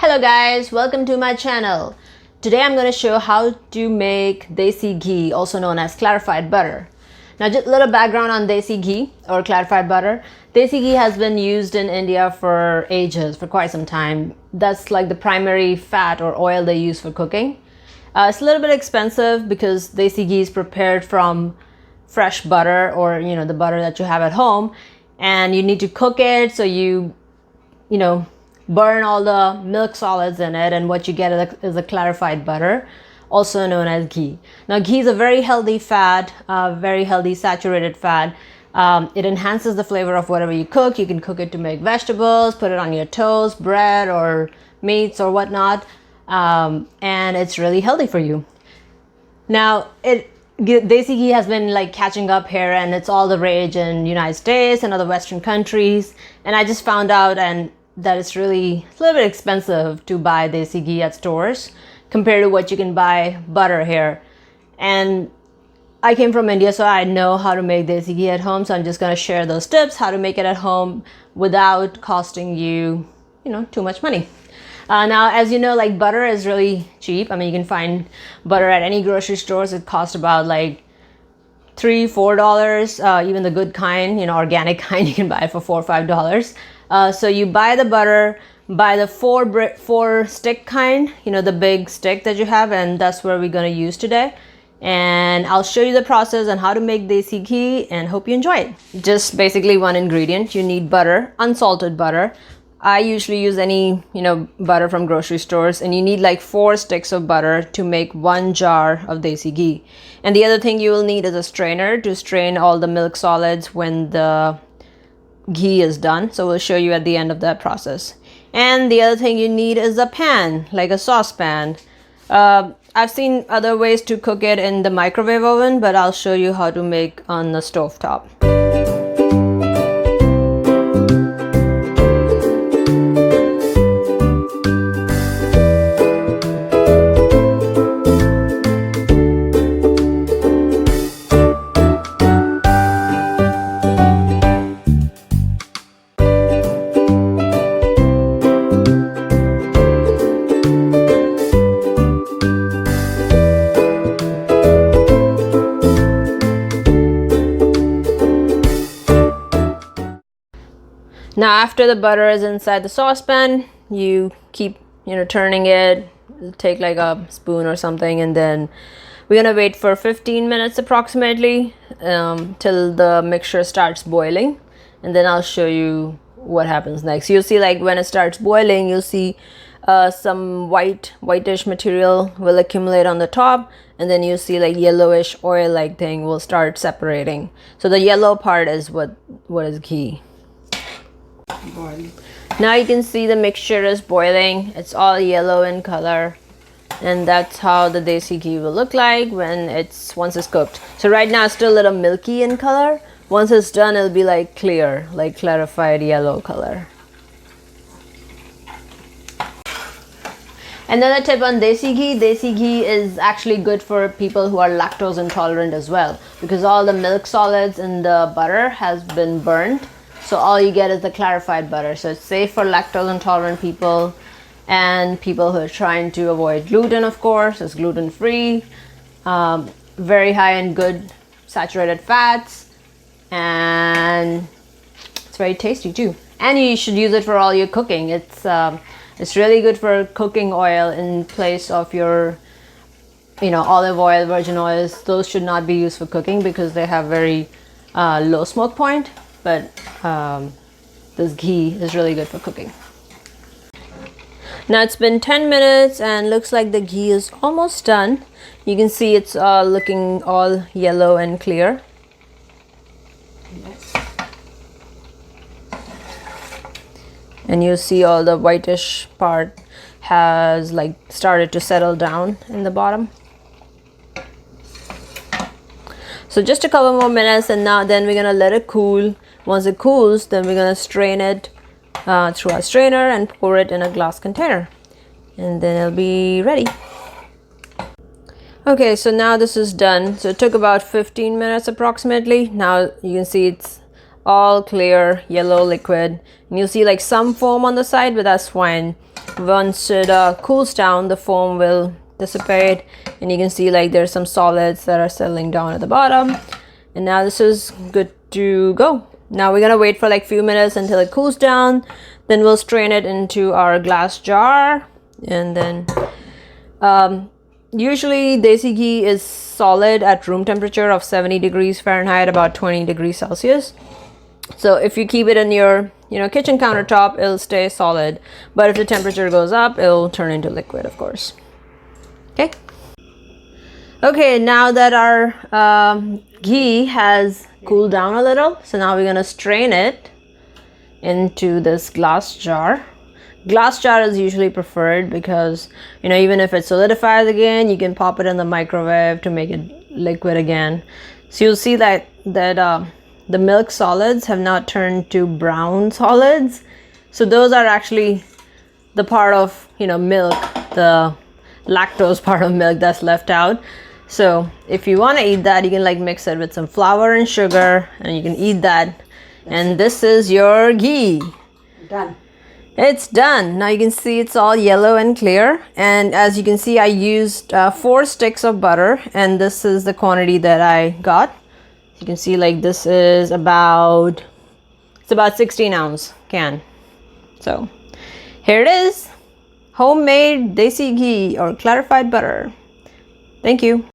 Hello guys, welcome to my channel. Today I'm going to show how to make Desi Ghee, also known as clarified butter. Now just a little background on Desi Ghee or clarified butter. Desi Ghee has been used in India for ages, for quite some time. That's like the primary fat or oil they use for cooking. It's a little bit expensive because Desi Ghee is prepared from fresh butter, or the butter that you have at home, and you need to cook it, so you burn all the milk solids in it, and what you get is a clarified butter, also known as ghee. Now ghee is a very healthy fat, very healthy saturated fat. It enhances the flavor of whatever you cook. You can cook it to make vegetables, put it on your toast, bread, or meats or whatnot, and it's really healthy for you. Now Desi Ghee has been like catching up here, and it's all the rage in United States and other Western countries, and I just found out that it's really a little bit expensive to buy Desi Ghee at stores compared to what you can buy butter here. And I came from India, so I know how to make Desi Ghee at home, so I'm just going to share those tips how to make it at home without costing you too much money. Now, as you know, like butter is really cheap. I mean, you can find butter at any grocery stores. It costs about like $3-4. Even the good kind, organic kind, you can buy it for $4 or $5. So you buy the butter, buy the four stick kind, the big stick that you have, and that's what we're going to use today. And I'll show you the process on how to make Desi Ghee, and hope you enjoy it. Just basically one ingredient. You need butter, unsalted butter. I usually use any, butter from grocery stores, and you need like 4 sticks of butter to make 1 jar of Desi Ghee. And the other thing you will need is a strainer to strain all the milk solids when the ghee is done. So we'll show you at the end of that process. And the other thing you need is a pan, like a saucepan. I've seen other ways to cook it in the microwave oven, but I'll show you how to make on the stovetop. Now after the butter is inside the saucepan, you keep turning it. Take like a spoon or something, and then we're gonna wait for 15 minutes approximately till the mixture starts boiling, and then I'll show you what happens next. You'll see, like, when it starts boiling, you'll see some whitish material will accumulate on the top, and then you see like yellowish oil like thing will start separating. So the yellow part is what is ghee. Now you can see the mixture is boiling. It's all yellow in color, and that's how the Desi Ghee will look like once it's cooked. So right now it's still a little milky in color. Once it's done, it'll be like clear, like clarified yellow color. Another tip on Desi Ghee. Desi Ghee is actually good for people who are lactose intolerant as well, because all the milk solids in the butter has been burned. So all you get is the clarified butter. So it's safe for lactose intolerant people and people who are trying to avoid gluten, of course. It's gluten free, very high in good saturated fats, and it's very tasty too. And you should use it for all your cooking. It's really good for cooking oil in place of your olive oil, virgin oils. Those should not be used for cooking because they have very low smoke point. But this ghee is really good for cooking. Now it's been 10 minutes and looks like the ghee is almost done. You can see it's looking all yellow and clear. And you see all the whitish part has like started to settle down in the bottom. So just a couple more minutes, and then we're gonna let it cool. Once it cools, then we're gonna strain it through our strainer and pour it in a glass container, and then it'll be ready. Okay, so now this is done. So it took about 15 minutes approximately. Now you can see it's all clear yellow liquid, and you'll see like some foam on the side, but that's fine. Once it cools down, the foam will dissipate, and you can see like there's some solids that are settling down at the bottom. And now this is good to go. Now we're gonna wait for like few minutes until it cools down. Then we'll strain it into our glass jar. And then usually Desi Ghee is solid at room temperature of 70 degrees Fahrenheit, about 20 degrees Celsius. So if you keep it in your kitchen countertop, it'll stay solid. But if the temperature goes up, it'll turn into liquid, of course. Okay, now that our ghee has cooled down a little, so now we're gonna strain it into this glass jar. Glass jar is usually preferred because even if it solidifies again, you can pop it in the microwave to make it liquid again. So you'll see that the milk solids have not turned to brown solids. So those are actually the part of milk, the lactose part of milk that's left out. So if you want to eat that, you can like mix it with some flour and sugar, and you can eat that. And this is your ghee. Done. It's done. Now you can see it's all yellow and clear. And as you can see, I used 4 sticks of butter, and this is the quantity that I got. You can see like this is about 16-ounce can. So here it is, homemade Desi Ghee or clarified butter. Thank you.